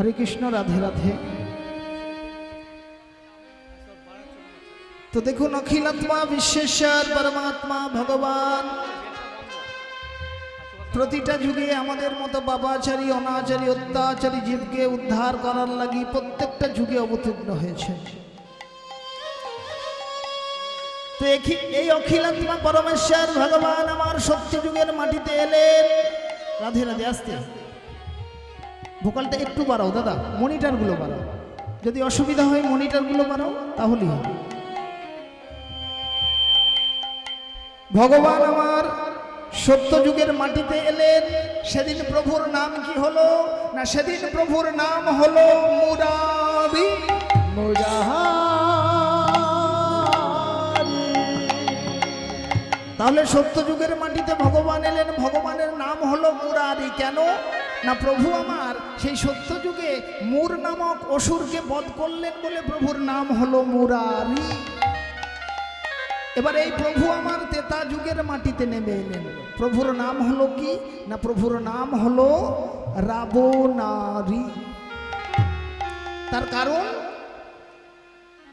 हरे कृष्ण राधे राधे। तो देखो अखिलात्मा विश्वेश्वर परमात्मा भगवान प्रतिटा जुगे आमादेर मतो बाबाचारी अनाचारी अत्याचारी जीवके उद्धार करार लागि प्रत्येकटा जुगे अवतीर्ण हयेछे। तो এই अखिलात्मा परमेश्वर भगवान आमार सत्य जुगेर माटिते एलेन। राधे राधे। आस्ते ভোকালটা একটু বাড়াও দাদা, মনিটরগুলো বাড়াও, যদি অসুবিধা হয় মনিটরগুলো বাড়াও তাহলেই হবে। ভগবান আমার সত্য যুগের মাটিতে এলেন, সেদিন প্রভুর নাম কি হলো না, সেদিন প্রভুর নাম হলো মুরারি। তাহলে সত্য যুগের মাটিতে ভগবান এলেন, ভগবানের নাম হলো মুরারি। কেন না, প্রভু আমার সেই সত্য যুগে মুর নামক অসুরকে বধ করলেন বলে প্রভুর নাম হলো মুরারি। এবার এই প্রভু আমার তেতা যুগের মাটিতে নেমে এলেন, প্রভুর নাম হলো কি না, প্রভুর নাম হলো রাবণারি। তার কারণ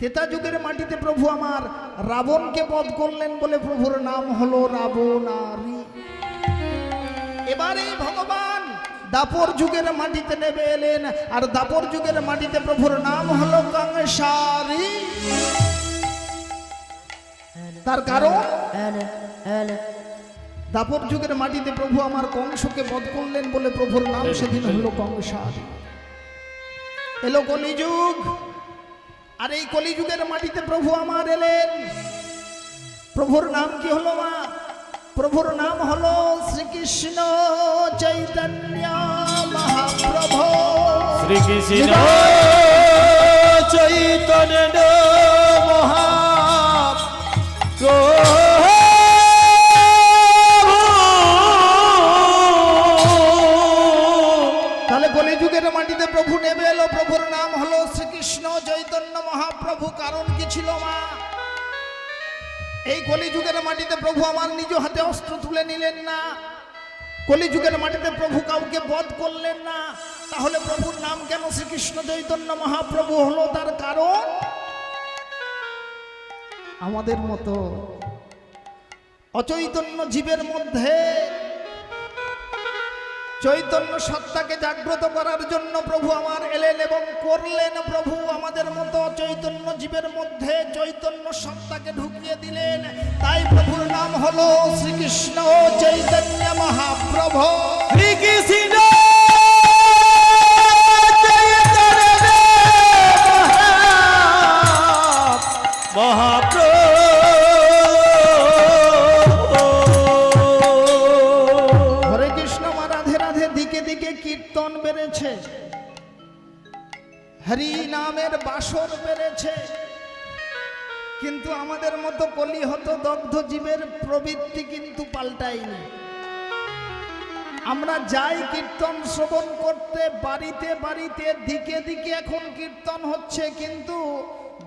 তেতা যুগের মাটিতে প্রভু আমার রাবণকে বধ করলেন বলে প্রভুর নাম হলো রাবণারি। এবার এই ভগবান দাপর যুগের মাটিতে নেমে এলেন, আর দাপর যুগের মাটিতে প্রভুর নাম হলো কংসারি। তার কারণ দাপর যুগের মাটিতে প্রভু আমার কংসকে বধ করলেন বলে প্রভুর নাম সেদিন হলো কংসারি। এলো কলিযুগ, আর এই কলিযুগের মাটিতে প্রভু আমার এলেন, প্রভুর নাম কি হলো মা, প্রভুর নাম হলো শ্রীকৃষ্ণ চৈতন্য মহাপ্রভু। শ্রীকৃষ্ণ চৈতন্য মহাপ্রভু। তাহলে কলিযুগের মাটিতে প্রভু নেমে এলো, প্রভুর নাম হলো শ্রীকৃষ্ণ চৈতন্য মহাপ্রভু। কারণ কি ছিল মা, এই কলিযুগের মাটিতে প্রভু আমার নিজ হাতে অস্ত্র তুলে নিলেন না, কলিযুগের মাটিতে প্রভু কাউকে বধ করলেন না। তাহলে প্রভুর নাম কেন শ্রীকৃষ্ণ চৈতন্য মহাপ্রভু হলো? তার কারণ আমাদের মতো অচৈতন্য জীবের মধ্যে চৈতন্য সত্তাকে জাগ্রত করার জন্য প্রভু আমার এলেন এবং করলেন। প্রভু আমাদের মতো চৈতন্য জীবের মধ্যে চৈতন্য সত্তাকে ঢুকিয়ে দিলেন, তাই প্রভুর নাম হলো শ্রীকৃষ্ণ চৈতন্য মহাপ্রভু। শ্রীকৃষ্ণ মহাপ্রভু। হরে কৃষ্ণ মা রাধে রাধে। দিকে দিকে কীর্তন বেড়েছে, হরি নামের বাসর বেড়েছে, কিন্তু আমাদের মতো কলিহত দগ্ধ জীবের প্রবৃত্তি কিন্তু পাল্টায়নি। আমরা যাই কীর্তন শ্রবণ করতে, বাড়িতে বাড়িতে দিকে দিকে এখন কীর্তন হচ্ছে, কিন্তু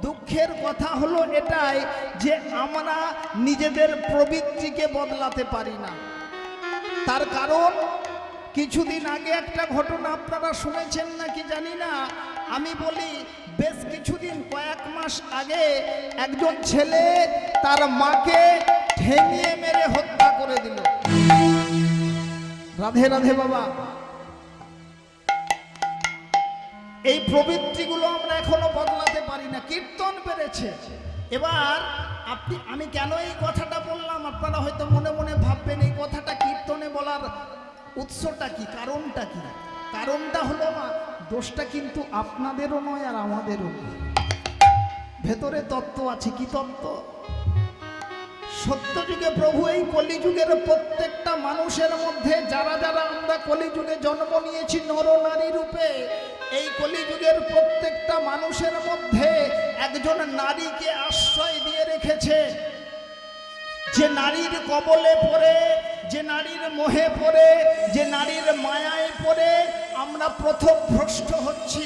দুঃখের কথা হলো এটাই যে আমরা নিজেদের প্রবৃত্তিকে বদলাতে পারি না। তার কারণ কিছুদিন আগে একটা ঘটনা আপনারা শুনেছেন নাকি জানি না, আমি বলি বেশ কিছুদিন কয়েক মাস আগে একজন ছেলে তার মাকে ঠেঙিয়ে মেরে হত্যা করে দিল। রাধে রাধে বাবা। এই প্রবৃত্তিগুলো আমরা এখনো বদলাতে পারি না। কীর্তন বেড়েছে। এবার আমি কেন এই কথাটা বললাম, আপনারা হয়তো মনে মনে ভাববেন এই কথাটা কীর্তনে বলার উৎসটা কি, কারণটা কি। কারণটা হলো মা, দোষটা কিন্তু আপনাদেরও নয় আর আমাদেরও নয়, ভেতরে তত্ত্ব আছে। কি তত্ত্ব? সত্য যুগে প্রভু এই কলিযুগের প্রত্যেকটা মানুষের মধ্যে, যারা যারা আমরা কলিযুগে জন্ম নিয়েছি নর নারী রূপে, এই কলিযুগের প্রত্যেকটা মানুষের মধ্যে একজন নারীকে আশ্রয় দিয়ে রেখেছে। যে নারীর কবলে পড়ে, যে নারীর মোহে পড়ে, যে নারীর মায়ায় পড়ে আমরা প্রথম ভ্রষ্ট হচ্ছি,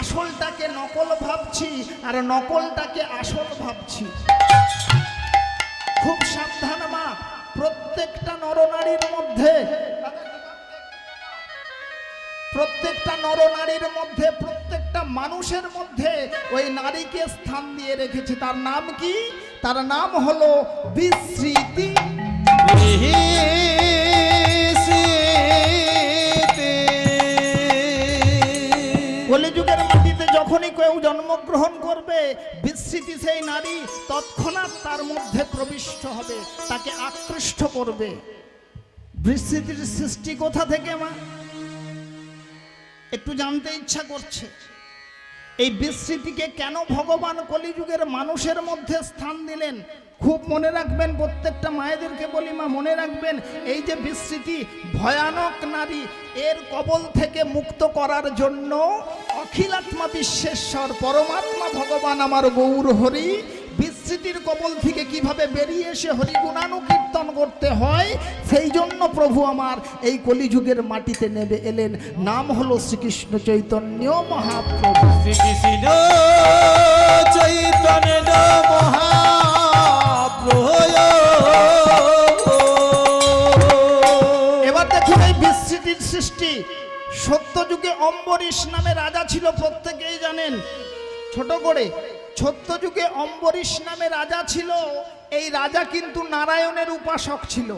আসলটাকে নকল ভাবছি আর নকলটাকে আসল ভাবছি। খুব সাবধান মা, প্রত্যেকটা নরনারীর মধ্যে প্রত্যেকটা নরনারীর মধ্যে, প্রত্যেকটা মানুষের মধ্যে ওই নারীকে স্থান দিয়ে রেখেছে। তার নাম কি? তার নাম হলো বিস্মৃতি। কলিযুগের মাটিতে যখনই কেউ জন্মগ্রহণ করবে, বিস্মৃতি সেই নারী তৎক্ষণাৎ তার মধ্যে প্রবিষ্ট হবে, তাকে আকৃষ্ট করবে। বিস্মৃতির সৃষ্টি কোথা থেকে মা? একটু জানতে ইচ্ছা করছে। এই বিস্মৃতিকে কেন ভগবান কলিযুগের মানুষের মধ্যে স্থান দিলেন? খুব মনে রাখবেন, প্রত্যেকটা মায়েদেরকে বলি মা, মনে রাখবেন, এই যে বিস্মৃতি ভয়ানক নারী, এর কবল থেকে মুক্ত করার জন্য অখিলাত্মা বিশ্বেশ্বর পরমাত্মা ভগবান আমার গৌর হরি বিস্মৃতির কবল থেকে কিভাবে বেরিয়ে এসে হরিগুণানুকীর্তন করতে হয়, সেই জন্য প্রভু আমার এই কলিযুগের মাটিতে নেমে এলেন। নাম হলো শ্রীকৃষ্ণ চৈতন্য মহাপ্রভু। শ্রীকৃষ্ণ চৈতন্য মহাপ্রভু। এবার দেখুন এই বিস্মৃতির সৃষ্টি। সত্যযুগে অম্বরীশ নামে রাজা ছিল, প্রত্যেকেই জানেন। ছোট করে, সত্যযুগে অম্বরীশ নামে রাজা ছিল। এই রাজা কিন্তু নারায়ণের উপাসক ছিল।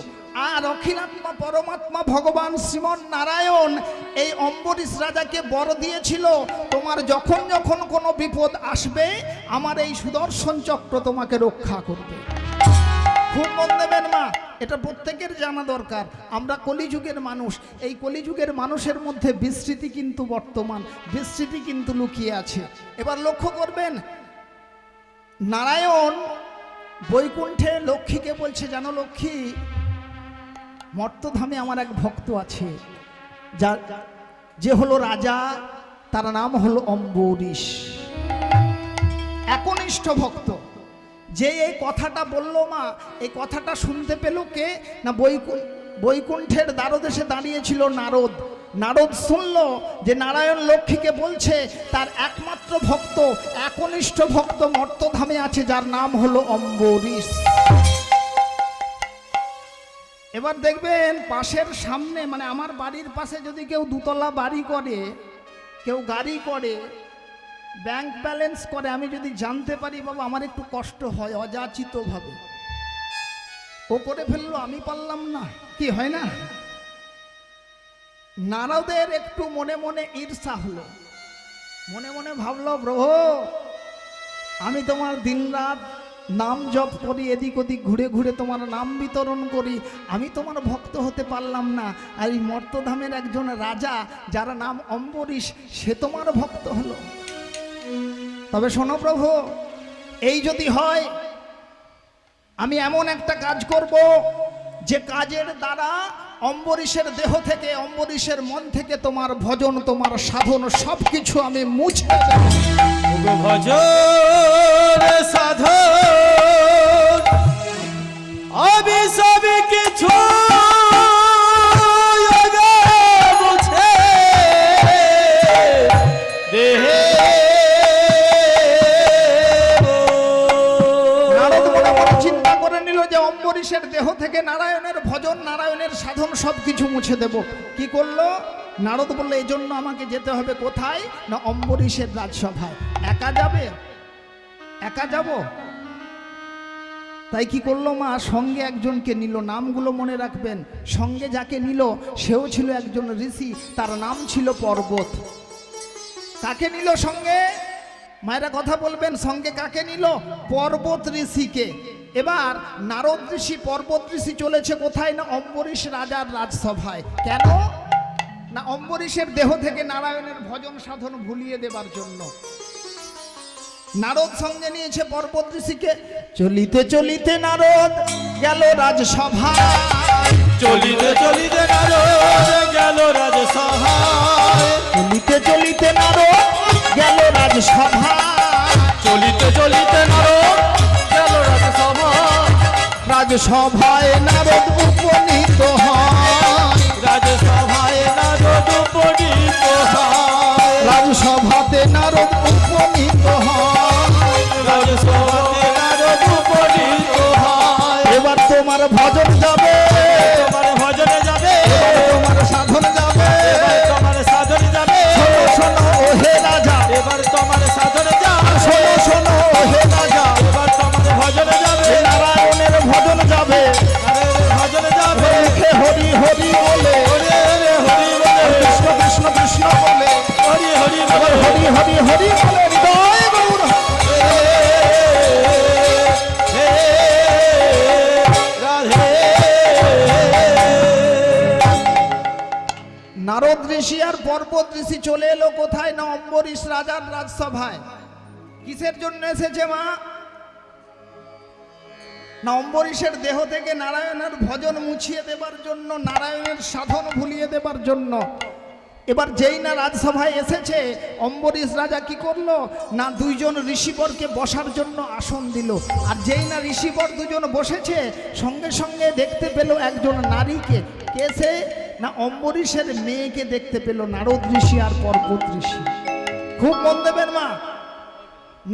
আর অখিলাত্মা পরমাত্মা ভগবান শ্রীমন নারায়ণ এই অম্বরীশ রাজাকে বর দিয়েছিল, তোমার যখন যখন কোনো বিপদ আসবে আমার এই সুদর্শন চক্র তোমাকে রক্ষা করবে। খুব মন দেবেন মা, এটা প্রত্যেকের জানা দরকার। আমরা কলিযুগের মানুষ, এই কলিযুগের মানুষের মধ্যে বিস্মৃতি কিন্তু বর্তমান, বিস্মৃতি কিন্তু লুকিয়ে আছে। এবার লক্ষ্য করবেন, নারায়ণ বৈকুণ্ঠে লক্ষ্মীকে বলছে, জানো লক্ষ্মী, মর্তধামে আমার এক ভক্ত আছে, যে হলো রাজা, তার নাম হলো অম্বরীশ, একনিষ্ঠ ভক্ত। যে এই কথাটা বলল মা, এই কথাটা শুনতে পেল কে না? বৈকুণ্ঠের দ্বারদেশে দাঁড়িয়েছিল নারদ। নারদ শুনল যে নারায়ণ লক্ষ্মীকে বলছে তার একমাত্র ভক্ত, একনিষ্ঠ ভক্ত মর্তধামে আছে, যার নাম হলো অম্বরীশ। এবার দেখবেন পাশের সামনে, মানে আমার বাড়ির পাশে যদি কেউ দুতলা বাড়ি করে, কেউ গাড়ি করে, ব্যাংক ব্যালেন্স করে, আমি যদি জানতে পারি বাবা আমার একটু কষ্ট হয় অযাচিতভাবে। ও করে ফেললো, আমি পারলাম না, কি হয় না? নারদের একটু মনে মনে ঈর্ষা হলো, মনে মনে ভাবলো, প্রভু আমি তোমার দিনরাত নাম জপ করি, এদিক ওদিক ঘুরে ঘুরে তোমার নাম বিতরণ করি, আমি তোমার ভক্ত হতে পারলাম না, আর এই মর্তধামের একজন রাজা যার নাম অম্বরীশ, সে তোমার ভক্ত হলো। তবে শোনো প্রভু, এই যদি হয় আমি এমন একটা কাজ করব যে কাজের দ্বারা অম্বরীশের দেহ থেকে, অম্বরীশের মন থেকে তোমার ভজন, তোমার সাধন সবকিছু আমি মুছে দেব। ভজন সাধন আমি সব কিছু মুছে দেহে। অম্বরীশের দেহ থেকে নারায়ণের ভজন, নারায়ণের সাধন সবকিছু মুছে দেব। কি করলো নারদ? বললো এই জন্য আমাকে যেতে হবে কোথায় না অম্বরীশের রাজসভায়। একা যাবে? একা যাব? তাই কি করলো মা? সঙ্গে একজনকে নিল, নামগুলো মনে রাখবেন। সঙ্গে যাকে নিল সেও ছিল একজন ঋষি, তার নাম ছিল পর্বত। কাকে নিল সঙ্গে? মায়েরা কথা বলবেন, সঙ্গে কাকে নিল? পর্বত ঋষিকে। এবার নারদ ঋষি, পর্বত ঋষি চলেছে কোথায় না অম্বরীশ রাজার রাজসভায়। কেন না অম্বরীশের দেহ থেকে নারায়ণের ভজন সাধন ভুলিয়ে দেবার জন্য। নারদ সঙ্গে নিয়েছে পর্বত ঋষিকে। চলিতে চলিতে নারদ গেল রাজসভায়, চলিতে চলিতে নারদ গেল রাজসভায়, চলিতে চলিতে নারদ গেল রাজসভায়, চলিতে চলিতে নারদ গেল রাজসভায়, রাজসভায় নারদ উপনীত হয়, রাজসভায় নারদ উপনীত হয়, রাজসভাতে নারদ উপনীত হয়, রাজসভাতে নারদ উপনীত হয়। এবার তোমার ভজন যাবে, তোমার ভজনে যাবে, তোমার সাধন যাবে, তোমার সাধন যাবে। আবার হরি হরি হরি বলে হৃদয় গৌর রাধে নারদ ঋষি আর পর্বত ঋষি চলে এলো কোথায়? না অম্বরীশ রাজার রাজসভায়। কিসের জন্য এসেছে মা? না অম্বরীশের দেহ থেকে নারায়ণের ভজন মুছিয়ে দেবার জন্য, নারায়ণের সাধন ভুলিয়ে দেবার জন্য। এবার যেই না রাজসভায় এসেছে, অম্বরীশ রাজা কি করলো? না দুইজন ঋষিবরকে বসার জন্য আসন দিল। আর যেই না ঋষিবর দুজন বসেছে, সঙ্গে সঙ্গে দেখতে পেল একজন নারীকে। কে সে? না অম্বরীশের মেয়েকে দেখতে পেল, নারদ ঋষি আর পর্বত ঋষি। খুব মন দেবেন মা,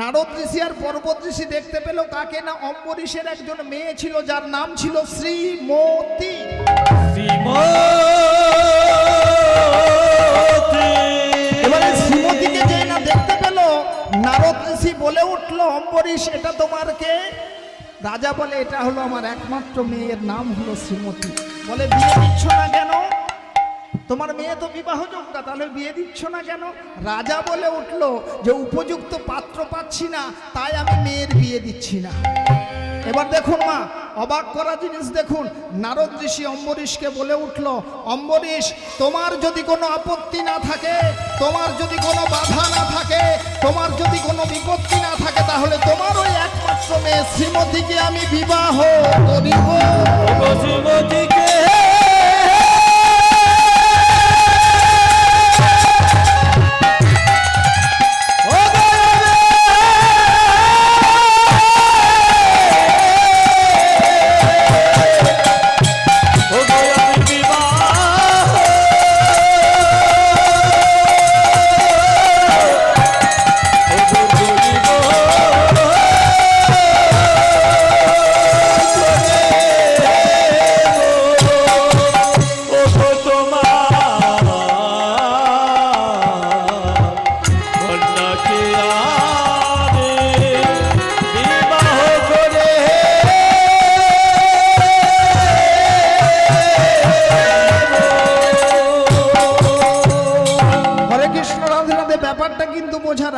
নারদ ঋষি আর পর্বত ঋষি দেখতে পেল কাকে? না অম্বরীশের একজন মেয়ে ছিল, যার নাম ছিল শ্রীমতী। এবারে শ্রীমতীকে যেই না দেখতে পেল, নারদ ঋষি বলে উঠলো, অম্বরীশ এটা তোমার কে? রাজা বলে এটা হলো আমার একমাত্র মেয়ের নাম হলো শ্রীমতী। বলে বিয়ে দিচ্ছ না কেন? তোমার মেয়ে তো বিবাহযোগ্য, তাহলে বিয়ে দিচ্ছ না কেন? রাজা বলে উঠলো যে উপযুক্ত পাত্র পাচ্ছি না, তাই আমি মেয়ের বিয়ে দিচ্ছি না। এবার দেখুন মা, অবাক করা জিনিস দেখুন, নারদ ঋষি অম্বরীশকে বলে উঠলো, অম্বরীশ তোমার যদি কোনো আপত্তি না থাকে, তোমার যদি কোনো বাধা না থাকে, তোমার যদি কোনো বিপত্তি না থাকে, তাহলে তোমার ওই একমাত্র মেয়ে শ্রীমতীকে আমি বিবাহ করিব। শ্রীমতীকে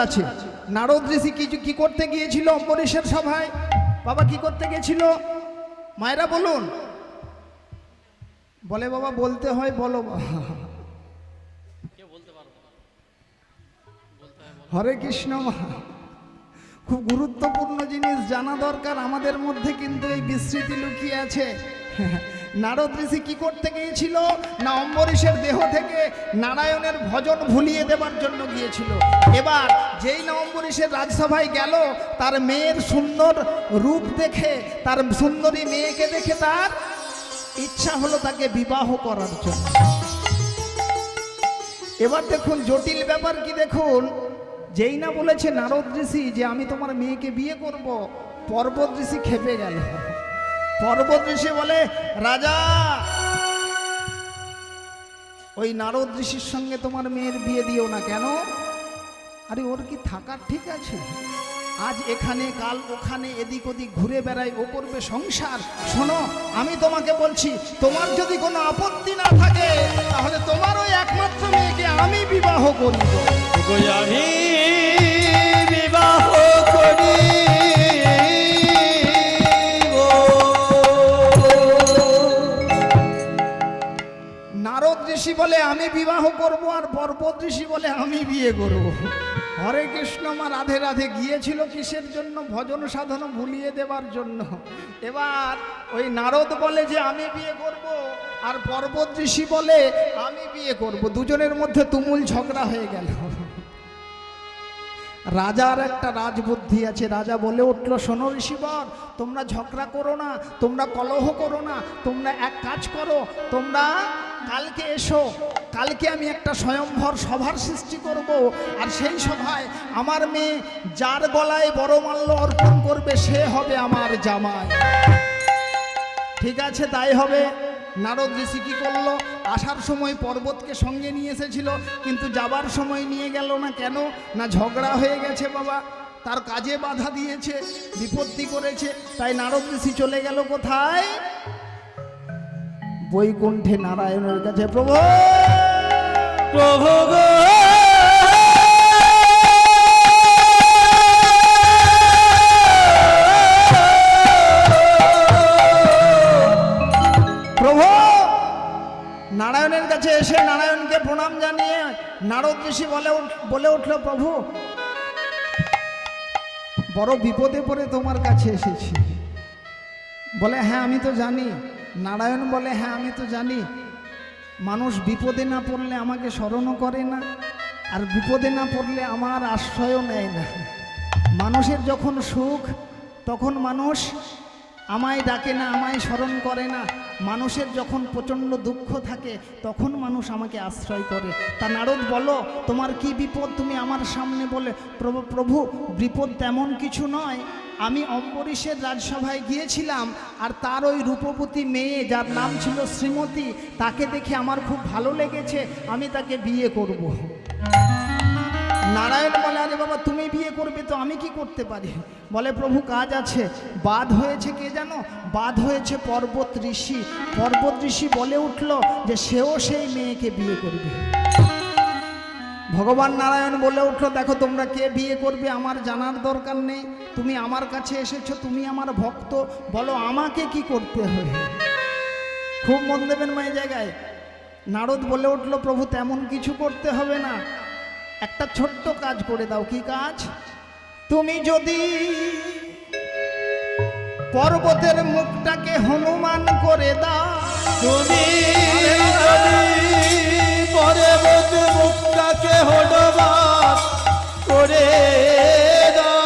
আছে। নারদ ঋষি কি করতে গিয়েছিল অম্বরীশের সভায়? বাবা কি করতে গিয়েছিল? মায়েরা বলুন। বলে বাবা বলতে হয়, বলো। হরে কৃষ্ণ মা, খুব গুরুত্বপূর্ণ জিনিস জানা দরকার আমাদের মধ্যে, কিন্তু এই বিস্মৃতি লুকিয়ে আছে। নারদ ঋষি কি করতে গিয়েছিল? না অম্বরীশের দেহ থেকে নারায়ণের ভজন ভুলিয়ে দেবার জন্য গিয়েছিল। এবার যেই না অম্বরীশের রাজসভায় গেল, তার মেয়ের সুন্দর রূপ দেখে, তার সুন্দরী মেয়েকে দেখে তার ইচ্ছা হলো তাকে বিবাহ করার জন্য। এবার দেখুন জটিল ব্যাপার কি দেখুন, যেই না বলেছে নারদ ঋষি যে আমি তোমার মেয়েকে বিয়ে করব, পর্বত ঋষি খেপে গেল। পর্বত ঋষি বলে, রাজা ওই নারদ ঋষির সঙ্গে তোমার মেয়ের বিয়ে দিও না। কেন? আরে ওর কি থাকার ঠিক আছে? আজ এখানে কাল ওখানে, এদিক ওদিক ঘুরে বেড়ায়, ও করবে সংসার। শোনো আমি তোমাকে বলছি, তোমার যদি কোনো আপত্তি না থাকে, তাহলে তোমার ওই একমাত্র মেয়েকে আমি বিবাহ করিব। আমি বিবাহ করি। নারদ ঋষি বলে আমি বিবাহ করব, আর পর্বত ঋষি বলে আমি বিয়ে করব। হরে কৃষ্ণ মা, রাধে রাধে। গিয়েছিল কিসের জন্য? ভজন সাধন ভুলিয়ে দেবার জন্য। এবার ওই নারদ বলে যে আমি বিয়ে করব, আর পর্বত ঋষি বলে আমি বিয়ে করব। দুজনের মধ্যে তুমুল ঝগড়া হয়ে গেল। রাজার একটা রাজবুদ্ধি আছে। রাজা বলে উঠলো, শোনো ঋষিবর, তোমরা ঝগড়া করো না, তোমরা কলহ করো না, তোমরা এক কাজ করো, তোমরা কালকে এসো। কালকে আমি একটা স্বয়ংভর সভার সৃষ্টি করব, আর সেই সভায় আমার মেয়ে যার গলায় বড়মাল্য অর্পণ করবে সে হবে আমার জামাই। ঠিক আছে, তাই হবে। নারদ ঋষি কি করলো? আসার সময় পর্বতকে সঙ্গে নিয়ে এসেছিল, কিন্তু যাবার সময় নিয়ে গেল না। কেন? না ঝগড়া হয়ে গেছে বাবা, তার কাজে বাধা দিয়েছে, বিপত্তি করেছে। তাই নারদ ঋষি চলে গেল কোথায়? বৈকুণ্ঠে নারায়ণের কাছে। প্রভু প্রভু গো নারদ ঋষি বলে উঠল, প্রভু বড় বিপদে পড়ে তোমার কাছে এসেছি। বলে হ্যাঁ আমি তো জানি। নারায়ণ বলে হ্যাঁ আমি তো জানি, মানুষ বিপদে না পড়লে আমাকে স্মরণও করে না, আর বিপদে না পড়লে আমার আশ্রয়ও নেয় না। মানুষের যখন সুখ তখন মানুষ আমায় ডাকে না, আমায় স্মরণ করে না। মানুষের যখন প্রচণ্ড দুঃখ থাকে তখন মানুষ আমাকে আশ্রয় করে। তা নারদ বলো তোমার কি বিপদ, তুমি আমার সামনে বলে। প্রভু বিপদ তেমন কিছু নয়, আমি অম্বরীশের রাজসভায় গিয়েছিলাম, আর তার ওই রূপবতী মেয়ে যার নাম ছিল শ্রীমতী, তাকে দেখে আমার খুব ভালো লেগেছে, আমি তাকে বিয়ে করব। নারায়ণ বলে আরে বাবা তুমি বিয়ে করবে তো আমি কি করতে পারি? বলে প্রভু কাজ আছে। বাদ হয়েছে কে জানো? বাদ হয়েছে পর্বত ঋষি। পর্বত ঋষি বলে উঠল যে সেও সেই মেয়েকে বিয়ে করবে। ভগবান নারায়ণ বলে উঠল, দেখো তোমরা কে বিয়ে করবে আমার জানার দরকার নেই, তুমি আমার কাছে এসেছো, তুমি আমার ভক্ত, বলো আমাকে কি করতে হবে। খুব মন দেবেন মা এই জায়গায়। নারদ বলে উঠল, প্রভু তেমন কিছু করতে হবে না, একটা ছোট্ট কাজ করে দাও। কি কাজ? তুমি যদি পর্বতের মুখটাকে হনুমান করে দাও। তুমি যদি পর্বত মুখটাকে হনুমান করে দাও।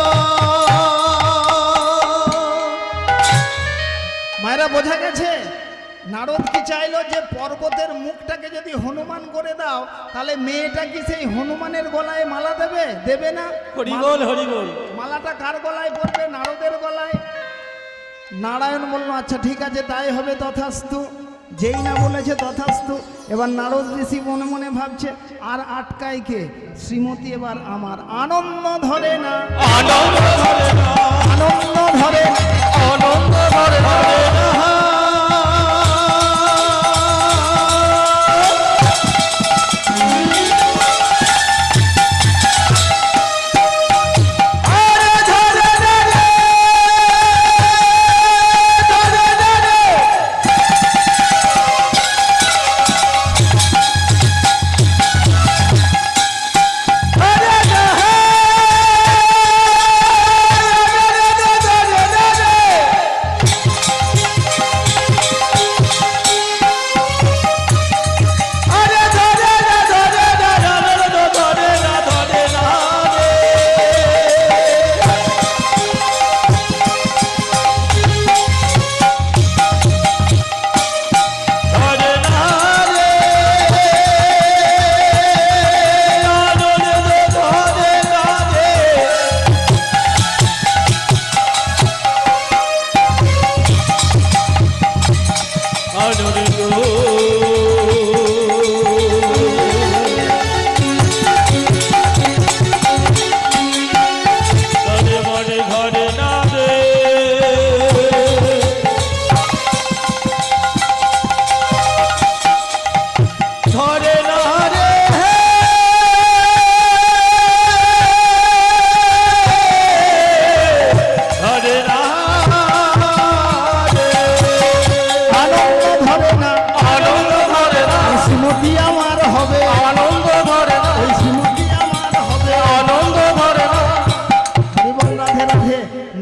মায়েরা বোঝা গেছে নারদ কি চাইলো যে পর্বতের মুখটাকে যদি হনুমান করে দাও তাহলে মেয়েটা কি সেই হনুমানের গলায় মালা দেবে? দেবে না। হরিবল হরিবল। মালাটা কার গলায় পড়বে? নারদের গলায়। নারায়ণ বলল আচ্ছা ঠিক আছে তাই হবে, তথাস্তু। যেই না বলেছে তথাস্তু। এবার নারদ ঋষি মনে মনে ভাবছে আর আটকায় কে? শ্রীমতী এবার আমার। আনন্দ ধরে না, আনন্দ ধরে না, আনন্দ ধরে না, আনন্দ ধরে না।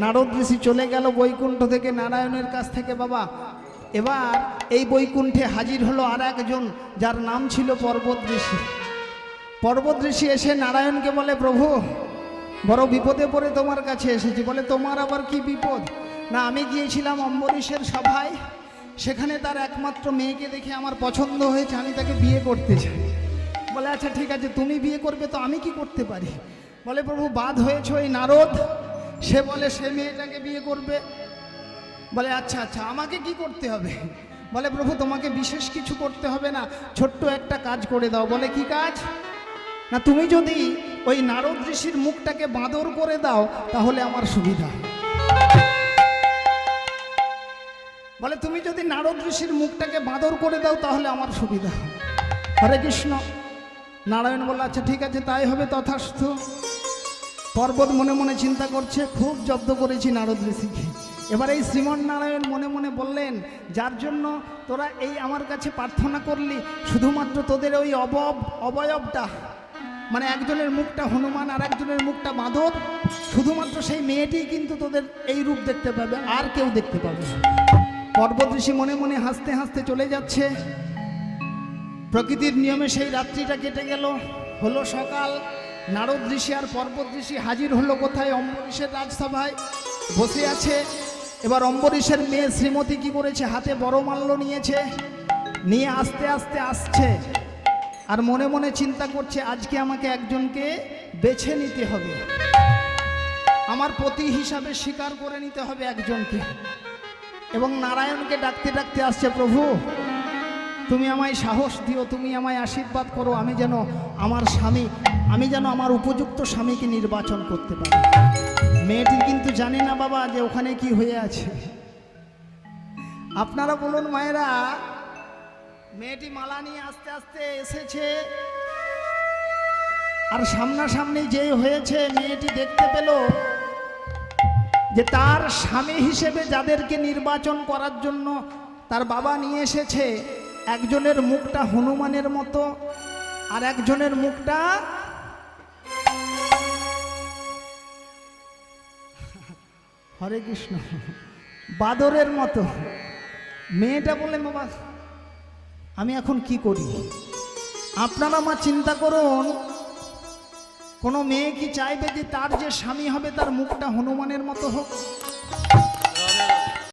নারদ ঋষি চলে গেল বৈকুণ্ঠ থেকে নারায়ণের কাছ থেকে। বাবা এবার এই বৈকুণ্ঠে হাজির হলো আর একজন যার নাম ছিল পর্বত ঋষি। পর্বত ঋষি এসে নারায়ণকে বলে প্রভু বড় বিপদে পড়ে তোমার কাছে এসেছি। বলে তোমার আবার কি বিপদ? না আমি গিয়েছিলাম অম্বরীশের সভায়, সেখানে তার একমাত্র মেয়েকে দেখে আমার পছন্দ হয়েছে, আমি তাকে বিয়ে করতে চাই। বলে আচ্ছা ঠিক আছে তুমি বিয়ে করবে তো আমি কি করতে পারি? বলে প্রভু বাদ হয়েছে ওই নারদ, সে বলে সে মেয়েটাকে বিয়ে করবে। বলে আচ্ছা আচ্ছা আমাকে কি করতে হবে? বলে প্রভু তোমাকে বিশেষ কিছু করতে হবে না, ছোট্ট একটা কাজ করে দাও। বলে কি কাজ? না তুমি যদি ওই নারদ ঋষির মুখটাকে বাঁদর করে দাও তাহলে আমার সুবিধা। বলে তুমি যদি নারদ ঋষির মুখটাকে বাঁদর করে দাও তাহলে আমার সুবিধা। হরে কৃষ্ণ। নারায়ণ বলল আচ্ছা ঠিক আছে তাই হবে, তথাস্তু। পর্বত মনে মনে চিন্তা করছে খুব জব্দ করেছি নারদ ঋষিকে। এবার এই শ্রীমন নারায়ণ মনে মনে বললেন যার জন্য তোরা এই আমার কাছে প্রার্থনা করলি, শুধুমাত্র তোদের ওই অবয়বটা মানে একজনের মুখটা হনুমান আর একজনের মুখটা বাঁদর, শুধুমাত্র সেই মেয়েটি কিন্তু তোদের এই রূপ দেখতে পাবে, আর কেউ দেখতে পাবে না। পর্বত ঋষি মনে মনে হাসতে হাসতে চলে যাচ্ছে। প্রকৃতির নিয়মে সেই রাত্রিটা কেটে গেল, হলো সকাল। নারদ ঋষি আর পর্বত ঋষি হাজির হলো কোথায়? অম্বরীশের রাজসভায় বসে আছে। এবার অম্বরীশের মেয়ে শ্রীমতী কি করেছে? হাতে বড় মাল্য নিয়েছে, নিয়ে আস্তে আস্তে আসছে, আর মনে মনে চিন্তা করছে আজকে আমাকে একজনকে বেছে নিতে হবে, আমার পতি হিসাবে স্বীকার করে নিতে হবে একজনকে। এবং নারায়ণকে ডাকতে ডাকতে আসছে, প্রভু তুমি আমায় সাহস দিও, তুমি আমায় আশীর্বাদ করো, আমি যেন আমার উপযুক্ত স্বামীকে নির্বাচন করতে পারি। মেয়েটি কিন্তু জানে না বাবা যে ওখানে কি হয়ে আছে। আপনারা বলুন মায়েরা, মেয়েটি মালা নিয়ে আস্তে আস্তে এসেছে, আর সামনাসামনি যেই হয়েছে মেয়েটি দেখতে পেল যে তার স্বামী হিসেবে যাদেরকে নির্বাচন করার জন্য তার বাবা নিয়ে এসেছে, একজনের মুখটা হনুমানের মতো আর একজনের মুখটা হরে কৃষ্ণ বাদরের মতো। মেয়েটা বলে, বাবা আমি এখন কি করি? আপনারা মা চিন্তা করুন, কোনো মেয়ে কি চাইবে যে তার যে স্বামী হবে তার মুখটা হনুমানের মতো হোক?